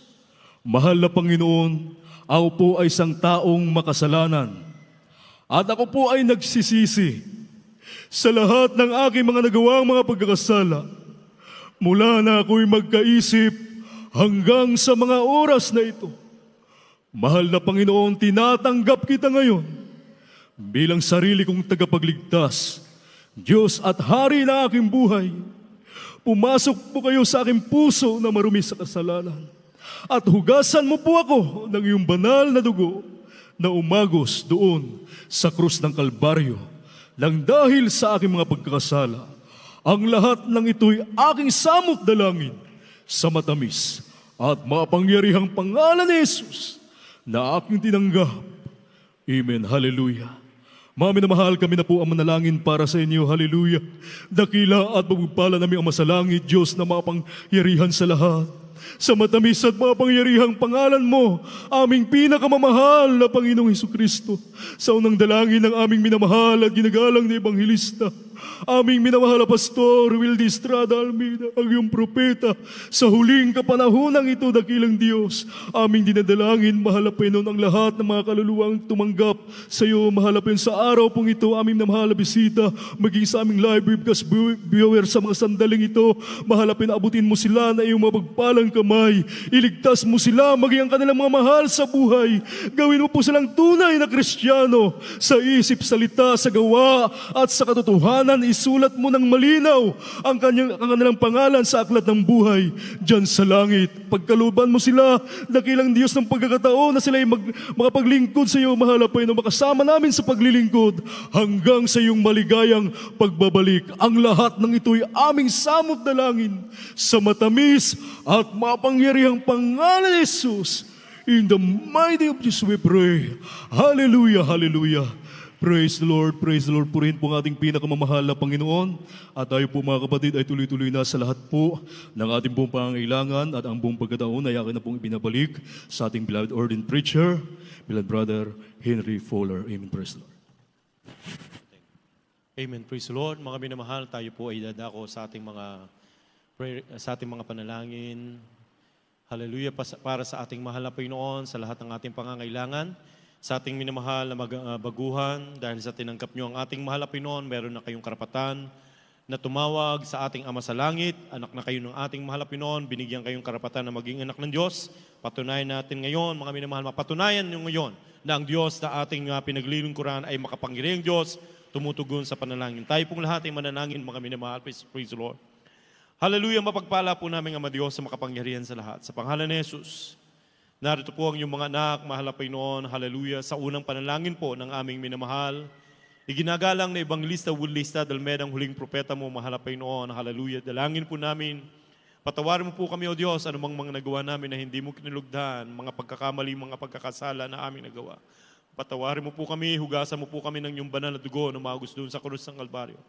mahal na Panginoon, ako po ay isang taong makasalanan. At ako po ay nagsisisi sa lahat ng aking mga nagawang mga pagkakasala. Mula na ako'y magkaisip hanggang sa mga oras na ito. Mahal na Panginoon, tinatanggap kita ngayon bilang sarili kong tagapagligtas, Diyos at Hari na aking buhay. Pumasok po kayo sa aking puso na marumi sa kasalanan. At hugasan mo po ako ng iyong banal na dugo na umagos doon sa krus ng Kalbaryo. Nang dahil sa aking mga pagkakasala, ang lahat ng ito'y aking samot dalangin sa matamis at mapangyarihang pangalan ni Jesus na aking tinanggap. Amen. Hallelujah. Mga minamahal, kami na po ang manalangin para sa inyo. Hallelujah. Dakila at pagpapala namin ang masalangit, Diyos na mapangyarihan sa lahat. Sa matamis at mapangyarihang pangalan mo, aming pinakamamahal na Panginoong Hesukristo. Sa unang dalangin ng aming minamahal at ginagalang na Ebanghilista, aming minamahal na Pastor Wildy Estrada Almeida, ang iyong propeta, sa huling kapanahonang ito, dakilang Diyos, aming dinadalangin, mahal na Panginoon, ang lahat ng mga kaluluwang tumanggap sa iyo, mahal na Panginoon, sa araw pong ito, aming minamahal na bisita, maging sa aming live webcast viewer sa mga sandaling ito, mahal na Panginoon, abutin mo sila na iyong mapagpalang kamay, iligtas mo sila, maging ang kanilang mga mahal sa buhay, gawin mo po silang tunay na Kristiyano, sa isip, salita, sa gawa, at sa katotohanan, isulat mo ng malinaw ang kanilang pangalan sa aklat ng buhay dyan sa langit. Pagkaluban mo sila, dakilang Diyos ng pagkakataon na sila ay makapaglingkod sa iyo, mahal na Panginoon, makasama namin sa paglilingkod hanggang sa iyong maligayang pagbabalik. Ang lahat ng ito'y aming samot dalangin sa matamis at mapangyarihang pangalan ni Jesus. In the mighty of Jesus we pray. Hallelujah, hallelujah. Praise the Lord, praise the Lord. Purihin po ang ating pinakamamahal na Panginoon. At tayo po mga kapatid ay tuloy-tuloy na sa lahat po ng ating buong pangangailangan at ang buong pagkataon ay akin na pong ibinabalik sa ating beloved ordained preacher, beloved brother Henry Fowler. Amen. Praise the Lord. Amen. Praise the Lord. Mga minamahal, tayo po ay dadako sa ating mga prayer, sa ating mga panalangin. Hallelujah para sa ating mahal na Panginoon, sa lahat ng ating pangangailangan. Sa ating minamahal na baguhan, dahil sa tinanggap nyo ang ating mahal na Panginoon, meron na kayong karapatan na tumawag sa ating Ama sa Langit. Anak na kayo ng ating mahal na Panginoon, binigyan kayong karapatan na maging anak ng Diyos. Patunayan natin ngayon, mga minamahal, mapatunayan nyo ngayon na ang Diyos na ating pinaglilingkuran ay makapangyarihang Diyos, tumutugon sa panalangin. Tayo pong lahat ay mananangin, mga minamahal. Praise the Lord. Hallelujah, mapagpala po namin Ama Diyos sa makapangyarihan sa lahat. Sa pangalan ni Jesus, narito po ang iyong mga anak, mahal na Panginoon, hallelujah, sa unang panalangin po ng aming minamahal. Iginagalang na Evangelista Woodlista Dalmeda, ang huling propeta mo, mahal na Panginoon, hallelujah. Dalangin po namin, patawarin mo po kami, O Diyos, anumang mga nagawa namin na hindi mo kinulugdan, mga pagkakamali, mga pagkakasala na aming nagawa. Patawarin mo po kami, hugasan mo po kami ng iyong banal na dugo na magus doon sa krus ng Kalbaryo.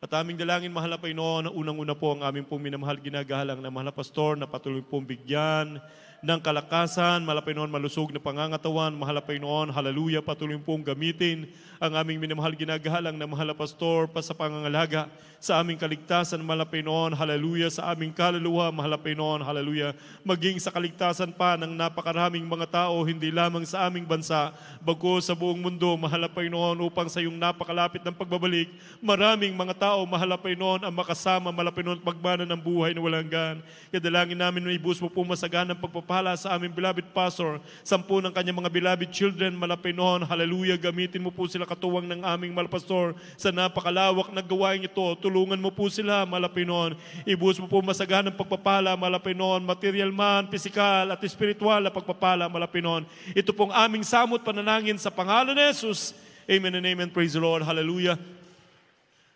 At aming dalangin, mahal na Panginoon, na unang-una po ang aming pong minamahal ginagalang na mahal na pastor na patuloy pong bigyan ng kalakasan, mahal na Panginoon, malusog na pangangatawan, mahal na Panginoon, hallelujah, patuloy pong gamitin ang aming minamahal ginagalang na mahal na pastor pa sa pangangalaga sa aming kaligtasan, mahal na Panginoon, hallelujah, sa aming kaluluwa, mahal na Panginoon, hallelujah, maging sa kaligtasan pa ng napakaraming mga tao, hindi lamang sa aming bansa, bagkus sa buong mundo, mahal na Panginoon, upang sa iyong napakalapit ng pagbabalik, maraming mga tao, mahal na Panginoon, ang makasama, mahal na Panginoon, pagmana ng buhay na walang hanggan. Kadalangin namin na ibus mo po masaganang pagpapala sa aming beloved pastor, 10 ng kanyang mga beloved children, mahal na Panginoon, hallelujah, gamitin mo po sila katuwang ng aming mahal pastor sa napakalawak na gawain ito. Tulungan mo po sila, mahal na Panginoon. Ibus mo po masaganang pagpapala, mahal na Panginoon, material man, pisikal at espiritual na pagpapala, mahal na Panginoon. Ito pong aming samot pananangin sa pangalan ni Jesus. Amen and amen. Praise the Lord. Hallelujah.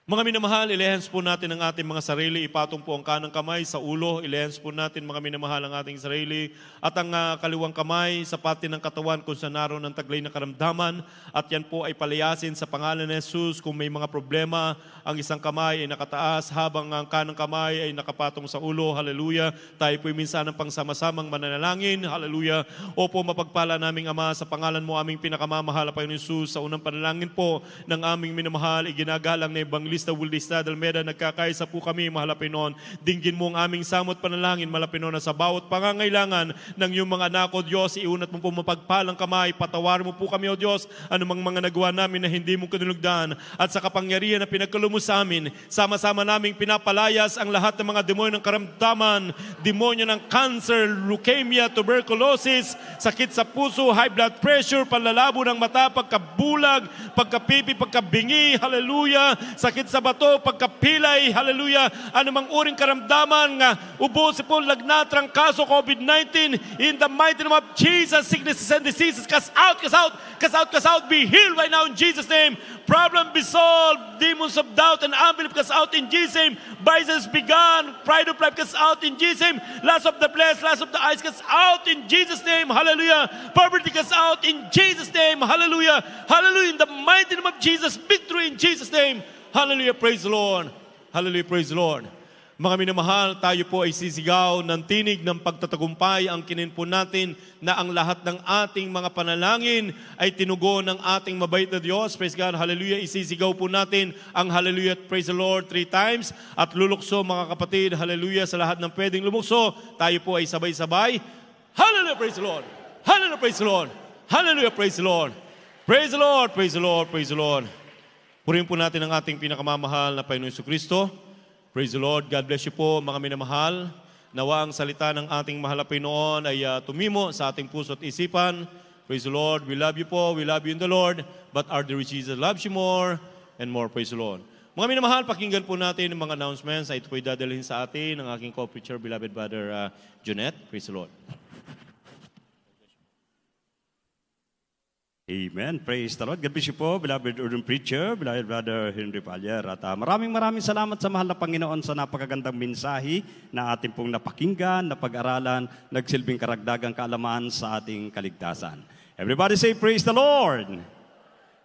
Mga minamahal, ilehens po natin ang ating mga sarili, ipatong po ang kanang kamay sa ulo, ilehens po natin mga minamahal ang ating sarili, at ang kaliwang kamay sa pati ng katawan kung saan naroon ng taglay na karamdaman, at yan po ay palayasin sa pangalan ni Jesus. Kung may mga problema, ang isang kamay ay nakataas habang ang kanang kamay ay nakapatong sa ulo, hallelujah. Tayo po minsan ng pangsama-samang mananalangin, hallelujah. Opo, mapagpala naming Ama, sa pangalan mo aming pinakamamahal, Panginoon Jesus, sa unang panalangin po ng aming minamahal, iginagalang na Evangelista Woodlista Dalmeda, nagkakaisa po kami, mahal na Panginoon. Dinggin mo ang aming samot panalangin, mahal na Panginoon, na sa bawat pangangailangan ng iyong mga anak, O Diyos, iunat mo po mapagpalang kamay, patawarin mo po kami, O Diyos, anumang mga nagawa namin na hindi mo kinulugdan, at sa kapangyarihan na pinagkaloob mo sa amin, sama-sama naming pinapalayas ang lahat ng mga demonyo ng karamdaman, demonyo ng cancer, leukemia, tuberculosis, sakit sa puso, high blood pressure, panlalabo ng mata, pagkabulag, pagkapipi, pagkabingi, hallelujah, sakit sa bato, pagkapilay, hallelujah, anumang uring karamdaman nga, ubo, sipon, lagnat, trangkaso, COVID-19, in the mighty name of Jesus, sicknesses and diseases, cast out, cast out, cast out, cast out, be healed right now in Jesus' name. Problem be solved, demons of doubt and unbelief, cast out in Jesus' name. Vices begun, pride of life, cast out in Jesus' name. Lust of the flesh, lust of the eyes, cast out in Jesus' name, hallelujah. Poverty, cast out in Jesus' name, hallelujah. Hallelujah, in the mighty name of Jesus, victory in Jesus' name. Hallelujah, praise the Lord. Hallelujah, praise the Lord. Mga minamahal, tayo po ay sisigaw ng tinig ng pagtatagumpay. Ang kinin po natin na ang lahat ng ating mga panalangin ay tinugon ng ating mabait na Diyos. Praise God, hallelujah. Isisigaw po natin ang hallelujah at praise the Lord 3 times. At lulukso, mga kapatid, hallelujah, sa lahat ng pwedeng lumukso. Tayo po ay sabay-sabay. Hallelujah, praise the Lord. Hallelujah, praise the Lord. Hallelujah, praise the Lord. Praise the Lord, praise the Lord, praise the Lord. Purihin po natin ang ating pinakamamahal na Panginoon Jesucristo. Praise the Lord. God bless you po, mga minamahal. Nawa ang salita ng ating mahal na Panginoon ay tumimo sa ating puso at isipan. Praise the Lord. We love you po. We love you in the Lord. But our dear Jesus loves you more and more. Praise the Lord. Mga minamahal, pakinggan po natin ang mga announcements. Ito po dadalhin sa atin ng aking co-preacher, beloved brother Junette. Praise the Lord. Amen. Praise the Lord. God bless you po, beloved urban preacher, beloved brother Henry Pallier. At maraming salamat sa mahal na Panginoon sa napakagandang mensahe na ating pong napakinggan, napag-aralan, nagsilbing karagdagang kaalaman sa ating kaligtasan. Everybody say, praise the Lord.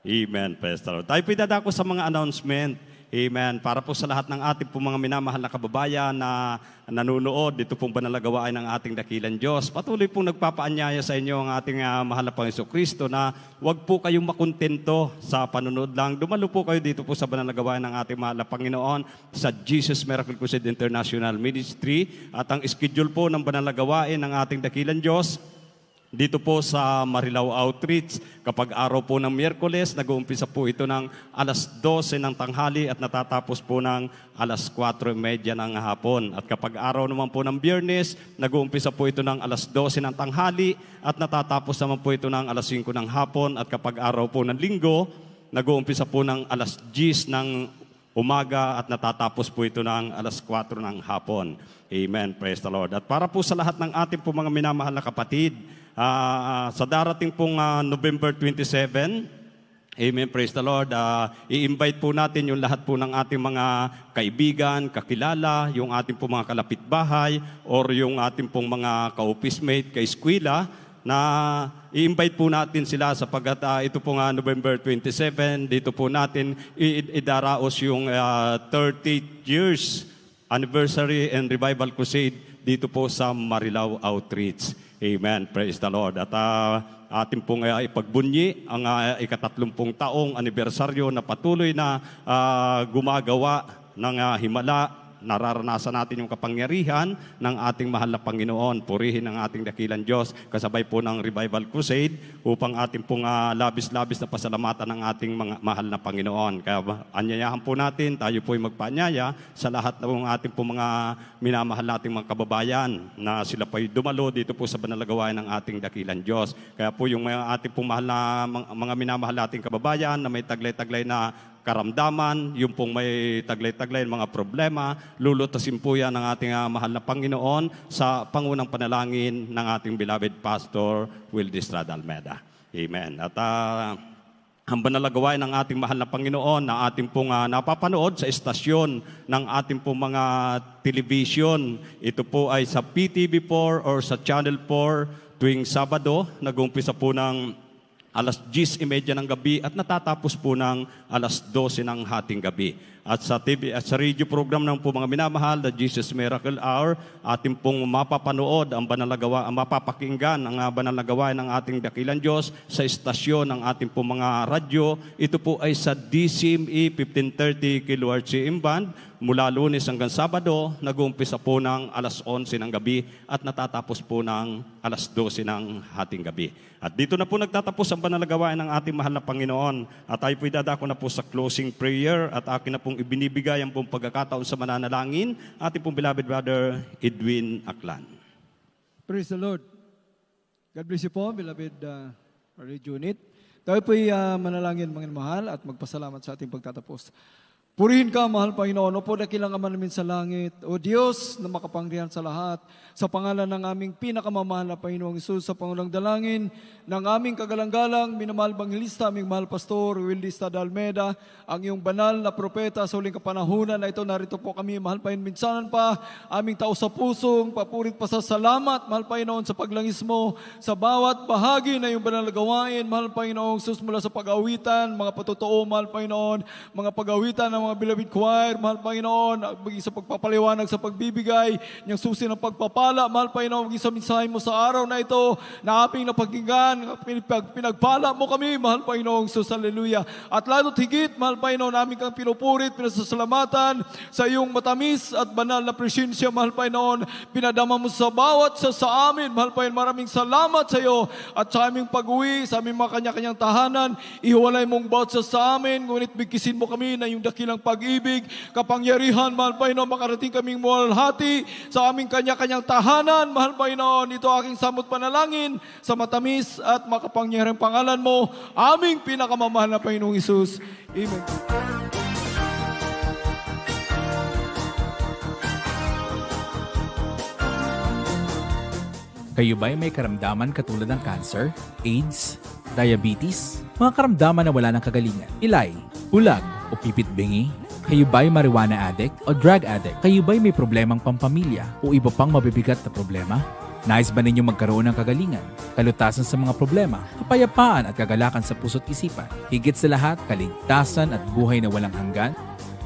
Amen. Praise the Lord. Tayo po idadako sa mga announcement. Amen. Para po sa lahat ng ating pong mga minamahal na kababayan na nanonood, dito pong banalagawain ng ating dakilang Diyos. Patuloy pong nagpapaanyaya sa inyo ang ating mahal na Panginoon Jesucristo na huwag po kayong makontento sa panonood lang. Dumalo po kayo dito po sa banalagawain ng ating mahal na Panginoon sa Jesus Miracle Crusade International Ministry. At ang schedule po ng banalagawain ng ating dakilang Diyos dito po sa Marilao Outreach. Kapag araw po ng Miyerkules, nag-uumpisa po ito ng alas 12 ng tanghali at natatapos po ng alas 4:30 ng hapon. At kapag araw naman po ng Biyernes, nag-uumpisa po ito ng alas 12 ng tanghali at natatapos naman po ito ng alas 5 ng hapon. At kapag araw po ng Linggo, nag-uumpisa po ng alas 10 ng umaga at natatapos po ito ng alas 4 ng hapon. Amen. Praise the Lord. At para po sa lahat ng ating po mga minamahal na kapatid, sa darating pong November 27, amen, praise the Lord, i-invite po natin yung lahat po ng ating mga kaibigan, kakilala, yung ating po mga kalapitbahay, or yung ating pong mga ka-office-mate, ka-eskwela, na i-invite po natin sila sapagkat ito po nga November 27, dito po natin idaraos yung 30 years anniversary and revival crusade dito po sa Marilao Outreach. Amen. Praise the Lord. At ating pong ipagbunyi ang ika-30 taong anibersaryo na patuloy na gumagawa ng himala. Nararanasan natin yung kapangyarihan ng ating mahal na Panginoon. Purihin ang ating dakilang Diyos kasabay po ng Revival Crusade upang ating pong labis-labis na pasalamatan ng ating mga mahal na Panginoon. Kaya anyayahan po natin, tayo po ay magpaanyaya sa lahat ng ating pong mga minamahal nating mga kababayan na sila po ay dumalo dito po sa banal na gawain ng ating dakilang Diyos. Kaya po yung ating pong mahal na mga minamahal nating kababayan na may taglay-taglay na karamdaman, yung pong may taglay-taglay mga problema, lulutasin po yan ng ating mahal na Panginoon sa pangunang panalangin ng ating beloved Pastor Wildy Estrada Almeda. Amen. At ang banal na gawain ng ating mahal na Panginoon na ating pong napapanood sa estasyon ng ating pong mga television, ito po ay sa PTV4 or sa Channel 4 tuwing Sabado, nag-umpisa po ng alas 10:30 ng gabi at natatapos po ng alas 12 ng hating gabi. At sa TV at sa radio program ng po mga minamahal, the Jesus Miracle Hour, ating pong mapapanood ang banal na gawa, ang mapapakinggan ang banal na gawain ng ating dakilang Diyos sa estasyon ng ating pong mga radyo. Ito po ay sa DCME 1530 kHz band mula Lunes hanggang Sabado, nag-uumpisa po ng alas 11 ng gabi at natatapos po ng alas 12 ng hating gabi. At dito na po nagtatapos ang banal na gawain ng ating mahal na Panginoon. At tayo po idadako na po sa closing prayer at akin na pong ibinibigay ang pong pagkakataon sa mananalangin ating pong beloved brother Edwin Aklan. Praise the Lord. God bless you po, beloved radio unit. Tayo po'y manalangin, mga mahal, at magpasalamat sa ating pagtatapos. Purihin ka, mahal Panginoon, o po dakilang Ama namin sa langit, o Diyos na makapangyarihan sa lahat, sa pangalan ng aming pinakamamahal na Panginoong Hesus, sa pangulang dalangin ng aming kagalang-galang, minamahal Banghilista, aming mahal Pastor Wildy Estrada Almeda, ang iyong banal na propeta sa huling kapanahunan na ito, narito po kami, mahal Panginoon, minsanan pa, aming tao sa pusong, papurit pasasalamat, mahal Panginoon, sa paglangis mo, sa bawat bahagi na iyong banal na gawain, mahal Panginoong Hesus, mula sa pag-awitan, mga patotoo, mahal Panginoon, mga pag-awitan ng mga beloved choir, mahal Panginoon, maging sa pagpapaliwanag sa pagbibigay, niyang susi ng pagpapala, mahal Panginoon, maging sa mensahe mo sa araw na ito, na aming napakinggan, pinagpala mo kami, mahal Panginoon, Jesus, hallelujah. At lalo't higit, mahal Panginoon, aming kang pinupurit, pinasasalamatan sa iyong matamis at banal na presensya, mahal Panginoon, pinadama mo sa bawat sa amin, mahal Panginoon, maraming salamat sa iyo, at sa aming pag-uwi, sa aming mga kanya-kanyang tahanan, ihiwalay mong bawat sa amin, ngunit bigkisin mo kami na yung dakilang pag-ibig, kapangyarihan, mahal Panginoon, makarating kaming muwalhati sa aming kanya-kanyang tahanan, mahal Panginoon, ito aking samot panalangin sa matamis at makapangyarihang pangalan mo, aming pinakamamahal na Panginoong Hesus. Amen. Kayo ba'y may karamdaman katulad ng cancer, AIDS, diabetes, mga karamdaman na wala ng kagalingan, ilay, bulag o pipit-bingi? Kayo ba'y marijuana addict o drug addict? Kayo ba'y may problemang pampamilya o iba pang mabibigat na problema? Nais ba ninyo magkaroon ng kagalingan, kalutasan sa mga problema, kapayapaan at kagalakan sa puso't isipan? Higit sa lahat, kaligtasan at buhay na walang hanggan?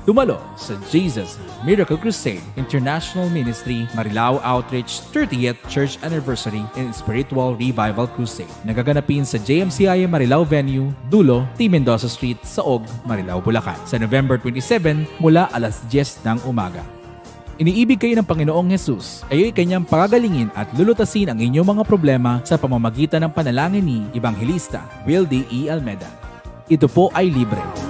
Dumalo sa Jesus Miracle Crusade International Ministry Marilao Outreach 30th Church Anniversary and Spiritual Revival Crusade. Nagaganapin sa JMCI Marilao Venue, Dulo, T. Mendoza Street, Saog, Marilao, Bulacan. Sa November 27 mula alas 10 ng umaga. Iniibig kayo ng Panginoong Jesus, kayo'y kanyang pagagalingin at lulutasin ang inyong mga problema sa pamamagitan ng panalangin ni Evangelista Will D. E. Almeda. Ito po ay libre.